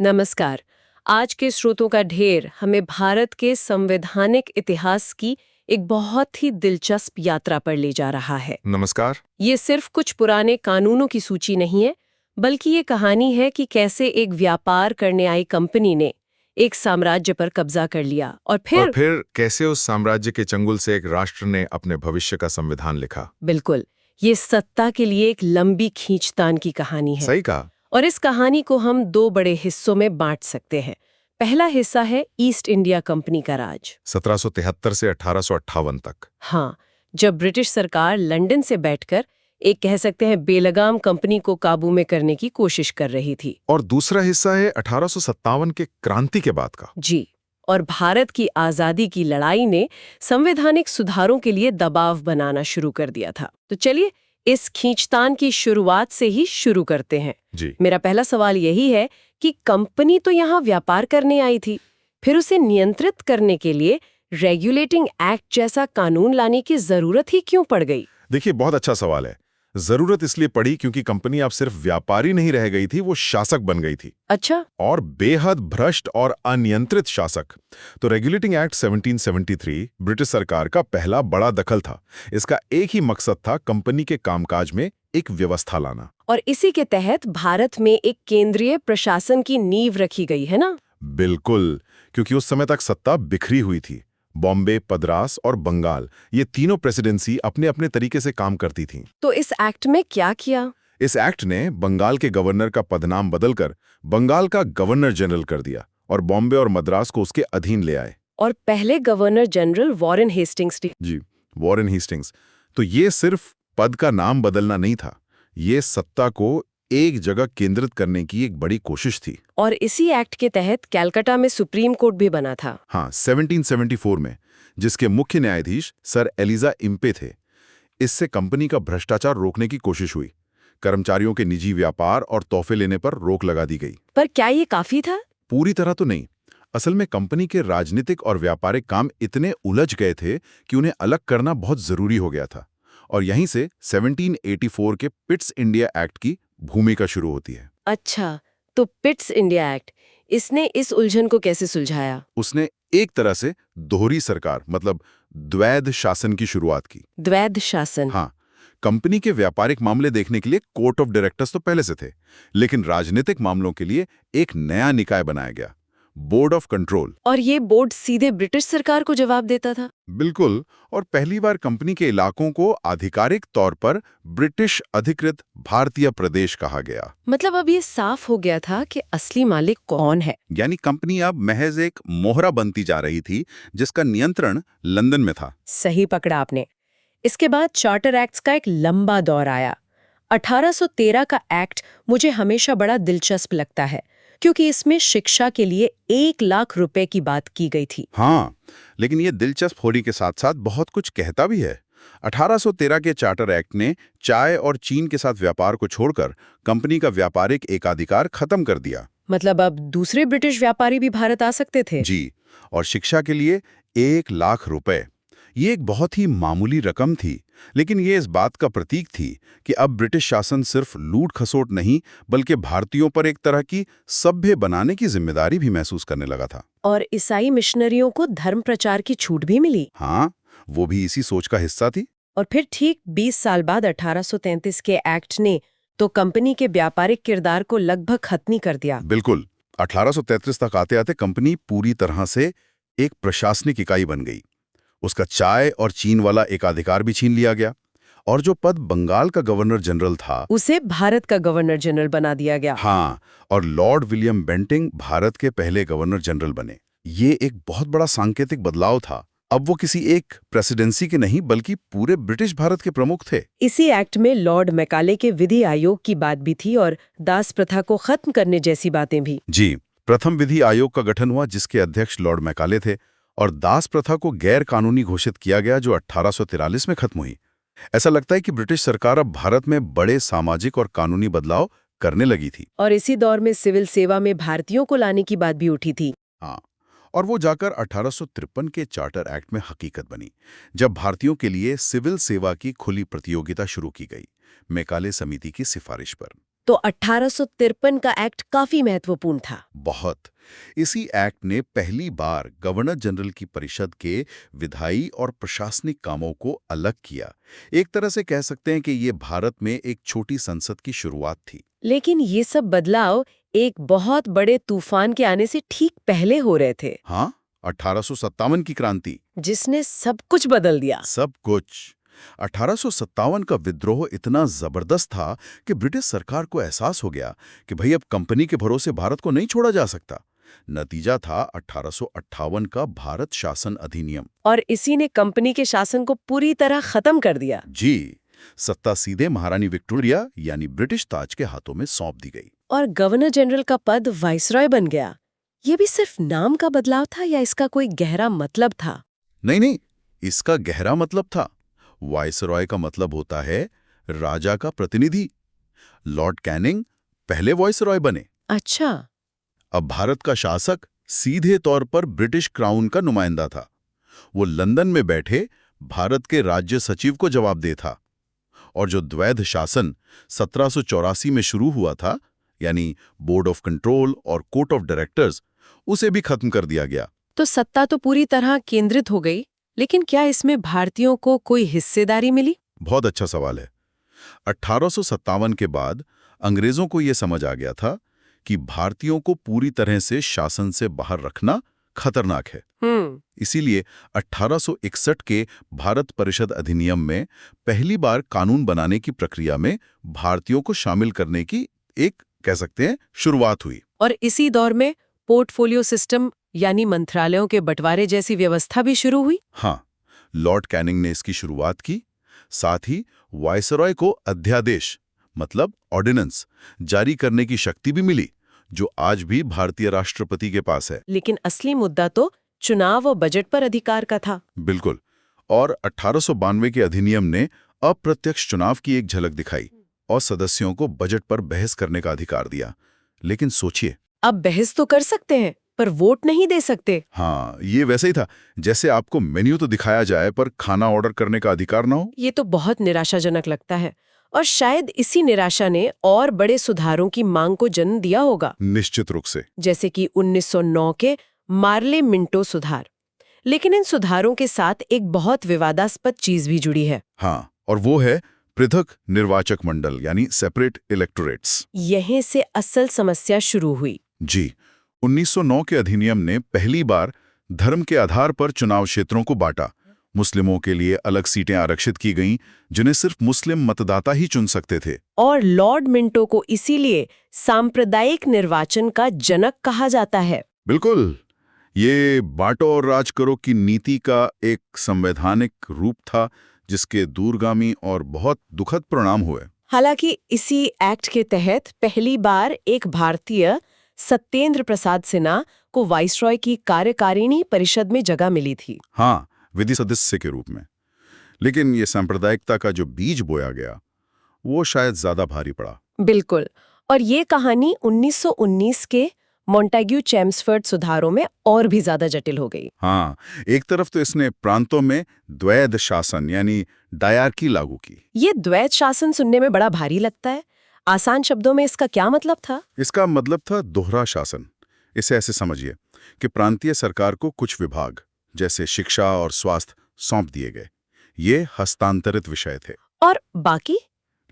नमस्कार। आज के स्रोतों का ढेर हमें भारत के संवैधानिक इतिहास की एक बहुत ही दिलचस्प यात्रा पर ले जा रहा है। नमस्कार। ये सिर्फ कुछ पुराने कानूनों की सूची नहीं है, बल्कि ये कहानी है कि कैसे एक व्यापार करने आई कंपनी ने एक साम्राज्य पर कब्जा कर लिया और और फिर फिर कैसे उस साम्राज्य के चंगुल से एक राष्ट्र ने अपने भविष्य का संविधान लिखा। बिल्कुल, ये सत्ता के लिए एक लंबी खींचतान की कहानी है। सही कहा। और इस कहानी को हम दो बड़े हिस्सों में बांट सकते हैं। पहला हिस्सा है ईस्ट इंडिया कंपनी का राज। 1773 से 1858 तक। हाँ, जब ब्रिटिश सरकार लंदन से बैठकर एक कह सकते हैं बेलगाम कंपनी को काबू में करने की कोशिश कर रही थी। और दूसरा हिस्सा है 1857 के क्रांति के बाद का। जी, और भारत की आजादी की लड़ाई ने संवैधानिक सुधारों के लिए दबाव बनाना शुरू कर दिया था। तो चलिए इस खींचतान की शुरुआत से ही शुरू करते हैं। जी। मेरा पहला सवाल यही है कि कंपनी तो यहाँ व्यापार करने आई थी, फिर उसे नियंत्रित करने के लिए रेगुलेटिंग एक्ट जैसा कानून लाने की जरूरत ही क्यों पड़ गई? देखिए, बहुत अच्छा सवाल है। जरूरत इसलिए पड़ी क्योंकि कंपनी अब सिर्फ व्यापारी नहीं रह गई थी, वो शासक बन गई थी। अच्छा। और बेहद भ्रष्ट और अनियंत्रित शासक। तो रेगुलेटिंग एक्ट 1773 ब्रिटिश सरकार का पहला बड़ा दखल था। इसका एक ही मकसद था कंपनी के कामकाज में एक व्यवस्था लाना। और इसी के तहत भारत में एक केंद्रीय प्रशासन की नींव रखी गई है ना? बिल्कुल, क्योंकि उस समय तक सत्ता बिखरी हुई थी। बॉम्बे, मद्रास और बंगाल, ये तीनों प्रेसिडेंसी अपने अपने तरीके से काम करती थीं। तो इस एक्ट में क्या किया? इस एक्ट ने बंगाल के गवर्नर का पदनाम बदलकर बंगाल का गवर्नर जनरल कर दिया और बॉम्बे और मद्रास को उसके अधीन ले आए। और पहले गवर्नर जनरल वॉरेन हेस्टिंग्स जी, वॉरेन हेस्टिंग्स। तो ये सिर्फ पद का नाम बदलना नहीं था, ये सत्ता को एक जगह केंद्रित करने की एक बड़ी कोशिश थी। और इसी एक्ट के तहत कलकत्ता में सुप्रीम कोर्ट भी बना था। हाँ, 1774 में, जिसके मुख्य न्यायाधीश सर एलिजा इम्पे थे। इससे कंपनी का भ्रष्टाचार रोकने की कोशिश हुई। कर्मचारियों के निजी व्यापार और तोहफे लेने पर रोक लगा दी गई। पर क्या ये काफी था? पूरी तरह तो नहीं। असल में कंपनी के राजनीतिक और व्यापारिक काम इतने उलझ गए थे कि उन्हें अलग करना बहुत जरूरी हो गया था। और यहीं से 1784 के पिट्स इंडिया एक्ट की भूमिका शुरू होती है। अच्छा, तो पिट्स इंडिया एक्ट, इसने इस उलझन को कैसे सुलझाया? उसने एक तरह से दोहरी सरकार, मतलब द्वैध शासन की शुरुआत की। द्वैध शासन? हाँ, कंपनी के व्यापारिक मामले देखने के लिए कोर्ट ऑफ डायरेक्टर्स तो पहले से थे, लेकिन राजनीतिक मामलों के लिए एक नया निकाय बनाया गया, बोर्ड ऑफ कंट्रोल। और ये बोर्ड सीधे ब्रिटिश सरकार को जवाब देता था? बिल्कुल। और पहली बार कंपनी के इलाकों को आधिकारिक तौर पर ब्रिटिश अधिकृत भारतीय प्रदेश कहा गया। मतलब अब ये साफ हो गया था कि असली मालिक कौन है। यानी कंपनी अब महज एक मोहरा बनती जा रही थी, जिसका नियंत्रण लंदन में था। सही पकड़ा आपने। इसके बाद चार्टर एक्ट्स का एक लंबा दौर आया। 1813 का एक्ट मुझे हमेशा बड़ा दिलचस्प लगता है, क्योंकि इसमें शिक्षा के लिए 1 लाख रुपए की बात की गई थी। हाँ, लेकिन ये दिलचस्प होने के साथ साथ बहुत कुछ कहता भी है। 1813 के चार्टर एक्ट ने चाय और चीन के साथ व्यापार को छोड़कर कंपनी का व्यापारिक एकाधिकार खत्म कर दिया। मतलब अब दूसरे ब्रिटिश व्यापारी भी भारत आ सकते थे? जी, और शिक्षा के लिए 1 लाख रुपए, ये एक बहुत ही मामूली रकम थी, लेकिन ये इस बात का प्रतीक थी कि अब ब्रिटिश शासन सिर्फ लूट खसोट नहीं, बल्कि भारतीयों पर एक तरह की सभ्य बनाने की जिम्मेदारी भी महसूस करने लगा था। और ईसाई मिशनरियों को धर्म प्रचार की छूट भी मिली। हाँ, वो भी इसी सोच का हिस्सा थी। और फिर ठीक 20 साल बाद 1833 के एक्ट ने तो कंपनी के व्यापारिक किरदार को लगभग खत्म ही कर दिया। बिल्कुल। 1833 तक आते आते कंपनी पूरी तरह से एक प्रशासनिक इकाई बन गई। उसका चाय और चीन वाला एकाधिकार भी छीन लिया गया, और जो पद बंगाल का गवर्नर जनरल था, उसे भारत का गवर्नर जनरल बना दिया गया। हाँ, और लॉर्ड विलियम बेंटिंग भारत के पहले गवर्नर जनरल बने। ये एक बहुत बड़ा सांकेतिक बदलाव था। अब वो किसी एक प्रेसिडेंसी के नहीं, बल्कि पूरे ब्रिटिश भारत के प्रमुख थे। इसी एक्ट में लॉर्ड मैकाले के विधि आयोग की बात भी थी और दास प्रथा को खत्म करने जैसी बातें भी। जी, प्रथम विधि आयोग का गठन हुआ, जिसके अध्यक्ष लॉर्ड मैकाले थे, और दास प्रथा को गैर कानूनी घोषित किया गया, जो 1843 में खत्म हुई। ऐसा लगता है कि ब्रिटिश सरकार अब भारत में बड़े सामाजिक और कानूनी बदलाव करने लगी थी। और इसी दौर में सिविल सेवा में भारतीयों को लाने की बात भी उठी थी। हाँ, और वो जाकर 1853 के चार्टर एक्ट में हकीकत बनी, जब भारतीयों के लिए सिविल सेवा की खुली प्रतियोगिता शुरू की गई, मैकाले समिति की सिफारिश पर। तो 1853 का एक्ट काफी महत्वपूर्ण था। बहुत। इसी एक्ट ने पहली बार गवर्नर जनरल की परिषद के विधायी और प्रशासनिक कामों को अलग किया। एक तरह से कह सकते हैं कि ये भारत में एक छोटी संसद की शुरुआत थी। लेकिन ये सब बदलाव एक बहुत बड़े तूफान के आने से ठीक पहले हो रहे थे। हाँ, 1857 की क्रांति। जिसने सब कुछ बदल दिया। सब कुछ। 1857 का विद्रोह इतना जबरदस्त था कि ब्रिटिश सरकार को एहसास हो गया कि भाई अब कंपनी के भरोसे भारत को नहीं छोड़ा जा सकता। नतीजा था 1858 का भारत शासन अधिनियम। और इसी ने कंपनी के शासन को पूरी तरह खत्म कर दिया। जी, सत्ता सीधे महारानी विक्टोरिया यानी ब्रिटिश ताज के हाथों में सौंप दी गई। और गवर्नर जनरल का पद वाइसरॉय बन गया। ये भी सिर्फ नाम का बदलाव था या इसका कोई गहरा मतलब था? नहीं, इसका गहरा मतलब था। वाइसरॉय का मतलब होता है राजा का प्रतिनिधि। लॉर्ड कैनिंग पहले वाइसरॉय बने। अच्छा। अब भारत का शासक सीधे तौर पर ब्रिटिश क्राउन का नुमाइंदा था। वो लंदन में बैठे भारत के राज्य सचिव को जवाबदेह था। और जो द्वैध शासन 1784 में शुरू हुआ था, यानी बोर्ड ऑफ कंट्रोल और कोर्ट ऑफ डायरेक्टर्स, उसे भी खत्म कर दिया गया। तो सत्ता तो पूरी तरह केंद्रित हो गई, लेकिन क्या इसमें भारतीयों को कोई हिस्सेदारी मिली? बहुत अच्छा सवाल है। 1857 के बाद अंग्रेजों को यह समझ आ गया था कि भारतीयों को पूरी तरह से शासन से बाहर रखना खतरनाक है। इसीलिए 1861 के भारत परिषद अधिनियम में पहली बार कानून बनाने की प्रक्रिया में भारतीयों को शामिल करने की एक, कह सकते हैं, शुरुआत हुई। और इसी दौर में पोर्टफोलियो सिस्टम यानी मंत्रालयों के बंटवारे जैसी व्यवस्था भी शुरू हुई। हाँ, लॉर्ड कैनिंग ने इसकी शुरुआत की। साथ ही वाइसरॉय को अध्यादेश मतलब ऑर्डिनेंस जारी करने की शक्ति भी मिली, जो आज भी भारतीय राष्ट्रपति के पास है। लेकिन असली मुद्दा तो चुनाव और बजट पर अधिकार का था। बिल्कुल। और 1892 के अधिनियम ने अप्रत्यक्ष चुनाव की एक झलक दिखाई और सदस्यों को बजट पर बहस करने का अधिकार दिया। लेकिन सोचिए, अब बहस तो कर सकते हैं पर वोट नहीं दे सकते। हाँ, ये वैसे ही था जैसे आपको मेन्यू तो दिखाया जाए पर खाना ऑर्डर करने का अधिकार ना हो। ये तो बहुत निराशाजनक लगता है। और शायद इसी निराशा ने और बड़े सुधारों की मांग को जन्म दिया होगा। निश्चित रूप से। जैसे कि 1909 के मार्ले मिंटो सुधार। लेकिन इन सुधारों के साथ एक बहुत विवादास्पद चीज भी जुड़ी है। हाँ, और वो है पृथक निर्वाचक मंडल यानी सेपरेट इलेक्टोरेट्स। यहीं से असल समस्या शुरू हुई। जी, 1909 के अधिनियम ने पहली बार धर्म के आधार पर चुनाव क्षेत्रों को बांटा। मुस्लिमों के लिए अलग सीटें आरक्षित की गईं, जिन्हें सिर्फ मुस्लिम मतदाता ही चुन सकते थे। और लॉर्ड मिंटो को इसीलिए सांप्रदायिक निर्वाचन का जनक कहा जाता है। बिल्कुल। ये बांटो और राज करो की नीति का एक संवैधानिक रूप था, जिसके दूरगामी और बहुत दुखद परिणाम हुए। हालांकि इसी एक्ट के तहत पहली बार एक भारतीय सत्येंद्र प्रसाद सिन्हा को वाइसरॉय की कार्यकारिणी परिषद में जगह मिली थी। हाँ, विधि सदस्य के रूप में। लेकिन ये सांप्रदायिकता का जो बीज बोया गया, वो शायद ज्यादा भारी पड़ा। बिल्कुल। और ये कहानी 1919 के मोंटेग्यू चेम्सफोर्ड सुधारों में और भी ज्यादा जटिल हो गई। हाँ, एक तरफ तो इसने प्रांतों में द्वैध शासन यानी डायरकी लागू की। ये द्वैध शासन सुनने में बड़ा भारी लगता है। आसान शब्दों में इसका क्या मतलब था? इसका मतलब था दोहरा शासन। इसे ऐसे समझिए कि प्रांतीय सरकार को कुछ विभाग जैसे शिक्षा और स्वास्थ्य सौंप दिए गए। ये हस्तांतरित विषय थे। और बाकी?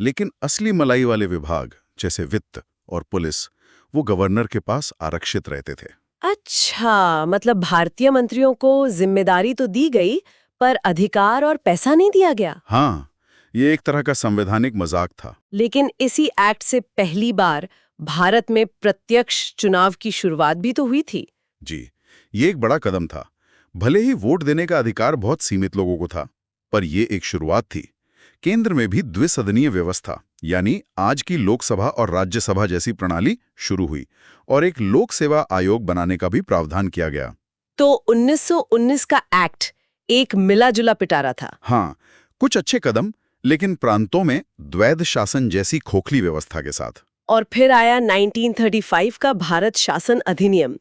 लेकिन असली मलाई वाले विभाग जैसे वित्त और पुलिस, वो गवर्नर के पास आरक्षित रहते थे। अच्छा, मतलब भारतीय मंत्रियों को जिम्मेदारी तो दी गई पर अधिकार और पैसा नहीं दिया गया। हाँ, ये एक तरह का संवैधानिक मजाक था। लेकिन इसी एक्ट से पहली बार भारत में प्रत्यक्ष चुनाव की शुरुआत भी तो हुई थी। जी, ये एक बड़ा कदम था। भले ही वोट देने का अधिकार बहुत सीमित लोगों को था, पर ये एक शुरुआत थी। केंद्र में भी द्विसदनीय व्यवस्था यानी आज की लोकसभा और राज्यसभा जैसी प्रणाली शुरू हुई और एक लोक सेवा आयोग बनाने का भी प्रावधान किया गया। तो 1919 का एक्ट एक मिला-जुला पिटारा था। हाँ, कुछ अच्छे कदम, लेकिन प्रांतों में द्वैध शासन जैसी खोखली व्यवस्था के साथ। और फिर आया 1935 का भारत शासन अधिनियम,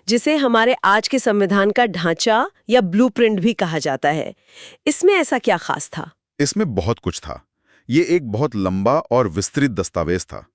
जिसे हमारे आज के संविधान का ढांचा या ब्लूप्रिंट भी कहा जाता है। इसमें ऐसा क्या खास था? इसमें बहुत कुछ था। ये एक बहुत लंबा और विस्तृत दस्तावेज था।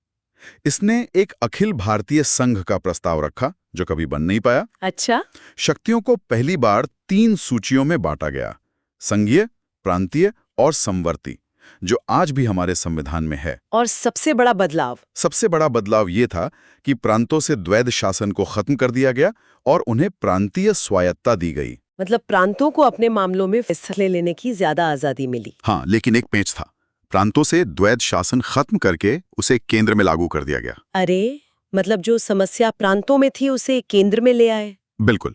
इसने एक अखिल भारतीय संघ का प्रस्ताव रखा जो कभी बन नहीं पाया। अच्छा। शक्तियों को पहली बार 3 सूचियों में बांटा गया, संघीय, प्रांतीय और समवर्ती, जो आज भी हमारे संविधान में है। और सबसे बड़ा बदलाव ये था कि प्रांतों से द्वैध शासन को खत्म कर दिया गया और उन्हें प्रांतीय स्वायत्तता दी गई। मतलब प्रांतों को अपने मामलों में फैसले लेने की ज्यादा आजादी मिली। हाँ, लेकिन एक पेंच था। प्रांतों से द्वैध शासन खत्म करके उसे केंद्र में लागू कर दिया गया। अरे, मतलब जो समस्या प्रांतों में थी उसे केंद्र में ले आए। बिल्कुल।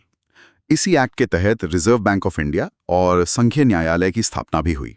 इसी एक्ट के तहत रिजर्व बैंक ऑफ इंडिया और संघीय न्यायालय की स्थापना भी हुई।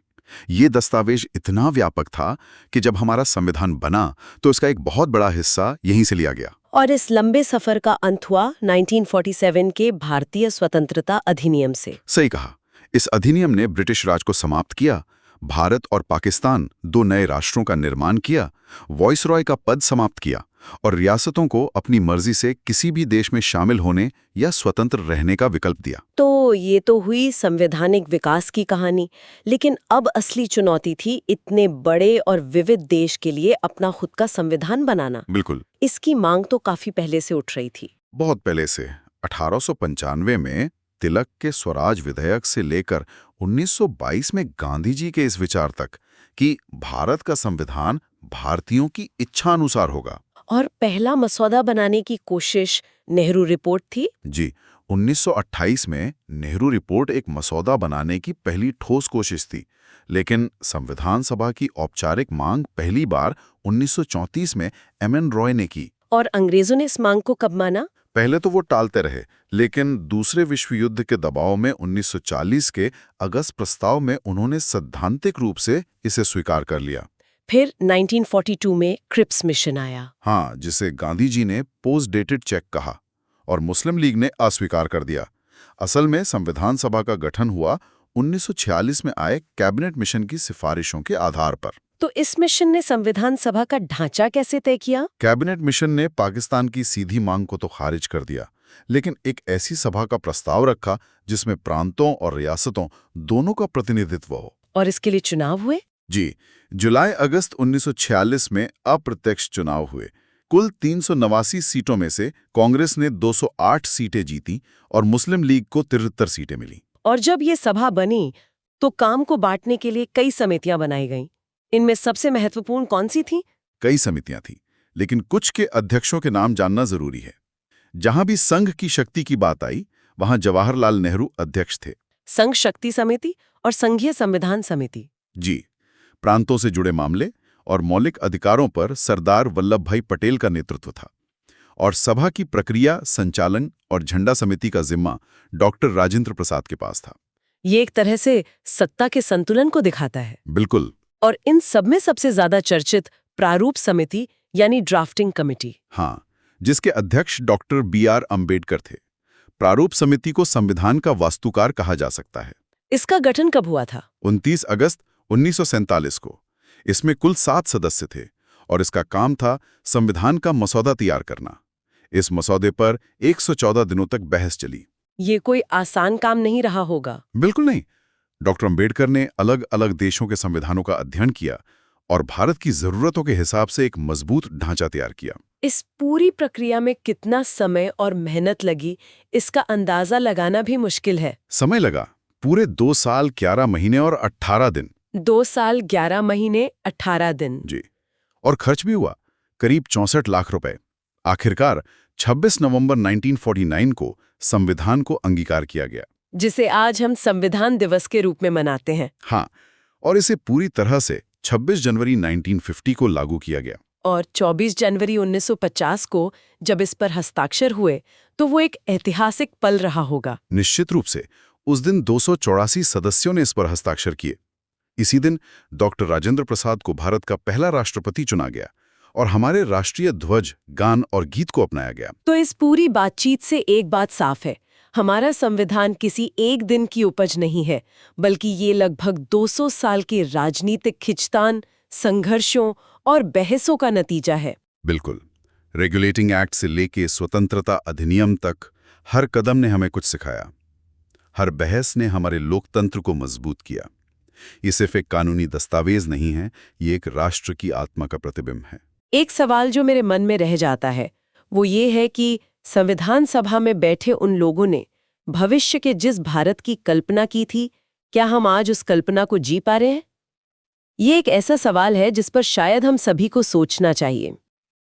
ये दस्तावेज इतना व्यापक था कि जब हमारा संविधान बना तो इसका एक बहुत बड़ा हिस्सा यहीं से लिया गया। और इस लंबे सफर का अंत हुआ 1947 के भारतीय स्वतंत्रता अधिनियम से। सही कहा। इस अधिनियम ने ब्रिटिश राज को समाप्त किया, भारत और पाकिस्तान 2 नए राष्ट्रों का निर्माण किया, वॉइसरॉय का पद समाप्त किया और रियासतों को अपनी मर्जी से किसी भी देश में शामिल होने या स्वतंत्र रहने का विकल्प दिया। तो ये तो हुई संवैधानिक विकास की कहानी, लेकिन अब असली चुनौती थी इतने बड़े और विविध देश के लिए अपना खुद का संविधान बनाना। बिल्कुल। इसकी मांग तो काफी पहले से उठ रही थी। बहुत पहले से। 1895 में तिलक के स्वराज विधेयक से लेकर 1922 में गांधी जी के इस विचार तक कि भारत का संविधान भारतीयों की इच्छा अनुसार होगा। और पहला मसौदा बनाने की कोशिश नेहरू रिपोर्ट थी। जी, 1928 में नेहरू रिपोर्ट एक मसौदा बनाने की पहली ठोस कोशिश थी, लेकिन संविधान सभा की औपचारिक मांग पहली बार 1934 में एमएन रॉय ने की। और अंग्रेजों ने इस मांग को कब माना? पहले तो वो टालते रहे, लेकिन दूसरे विश्व युद्ध के दबाव में 1940 के अगस्त प्रस्ताव में उन्होंने सैद्धांतिक रूप से इसे स्वीकार कर लिया। फिर 1942 में क्रिप्स मिशन आया। हाँ, जिसे गांधी जी ने पोस्ट डेटेड चेक कहा और मुस्लिम लीग ने अस्वीकार कर दिया। असल में संविधान सभा का गठन हुआ 1946 में आए कैबिनेट मिशन की सिफारिशों के आधार पर। तो इस मिशन ने संविधान सभा का ढांचा कैसे तय किया? कैबिनेट मिशन ने पाकिस्तान की सीधी मांग को तो खारिज कर दिया, लेकिन एक ऐसी सभा का प्रस्ताव रखा जिसमें प्रांतों और रियासतों दोनों का प्रतिनिधित्व हो। और इसके लिए चुनाव हुए? जी, जुलाई-अगस्त 1946 में अप्रत्यक्ष चुनाव हुए। कुल 389 सीटों में से कांग्रेस ने 208 सीटें जीती और मुस्लिम लीग को 73 सीटें मिली। और जब ये सभा बनी तो काम को बांटने के लिए कई समितियां बनाई गईं। इनमें सबसे महत्वपूर्ण कौन सी थी? कई समितियां थी, लेकिन कुछ के अध्यक्षों के नाम जानना जरूरी है। जहां भी संघ की शक्ति की बात आई, वहां जवाहरलाल नेहरू अध्यक्ष थे। संघ शक्ति समिति और संघीय संविधान समिति। जी, प्रांतों से जुड़े मामले और मौलिक अधिकारों पर सरदार वल्लभ भाई पटेल का नेतृत्व था। और सभा की प्रक्रिया, संचालन और झंडा समिति का जिम्मा डॉक्टर राजेंद्र प्रसाद के पास था। ये एक तरह से सत्ता के संतुलन को दिखाता है। बिल्कुल। और इन सब में सबसे ज्यादा चर्चित प्रारूप समिति यानी ड्राफ्टिंग कमेटी। हाँ, जिसके अध्यक्ष डॉक्टर BR अम्बेडकर थे। प्रारूप समिति को संविधान का वास्तुकार कहा जा सकता है। इसका गठन कब हुआ था? 29 अगस्त 1947 को। इसमें कुल 7 सदस्य थे और इसका काम था संविधान का मसौदा तैयार करना। इस मसौदे पर 114 दिनों तक बहस चली। ये कोई आसान काम नहीं रहा होगा। बिल्कुल नहीं। डॉक्टर अम्बेडकर ने अलग अलग देशों के संविधानों का अध्ययन किया और भारत की जरूरतों के हिसाब से एक मजबूत ढांचा तैयार किया। इस पूरी प्रक्रिया में कितना समय और मेहनत लगी, इसका अंदाजा लगाना भी मुश्किल है। समय लगा पूरे 2 साल 11 महीने और 18 दिन। 2 साल 11 महीने 18 दिन। जी। और खर्च भी हुआ करीब 64 लाख रुपए। आखिरकार 26 नवंबर 1949 को संविधान को अंगीकार किया गया, जिसे आज हम संविधान दिवस के रूप में मनाते हैं। हाँ, और इसे पूरी तरह से 26 जनवरी 1950 को लागू किया गया। और 24 जनवरी 1950 को जब इस पर हस्ताक्षर हुए तो वो एक ऐतिहासिक पल रहा होगा। निश्चित रूप से। उस दिन 284 सदस्यों ने इस पर हस्ताक्षर किए। इसी दिन डॉक्टर राजेंद्र प्रसाद को भारत का पहला राष्ट्रपति चुना गया और हमारे राष्ट्रीय ध्वज, गान और गीत को अपनाया गया। तो इस पूरी बातचीत से एक बात साफ है, हमारा संविधान किसी एक दिन की उपज नहीं है, बल्कि ये लगभग 200 साल के राजनीतिक खिंचतान, संघर्षों और बहसों का नतीजा है। बिल्कुल। रेगुलेटिंग एक्ट से लेके स्वतंत्रता अधिनियम तक हर कदम ने हमें कुछ सिखाया। हर बहस ने हमारे लोकतंत्र को मजबूत किया। ये सिर्फ एक कानूनी दस्तावेज नहीं है, ये एक राष्ट्र की आत्मा का प्रतिबिंब है। एक सवाल जो मेरे मन में रह जाता है वो ये है कि संविधान सभा में बैठे उन लोगों ने भविष्य के जिस भारत की कल्पना की थी, क्या हम आज उस कल्पना को जी पा रहे हैं? ये एक ऐसा सवाल है जिस पर शायद हम सभी को सोचना चाहिए।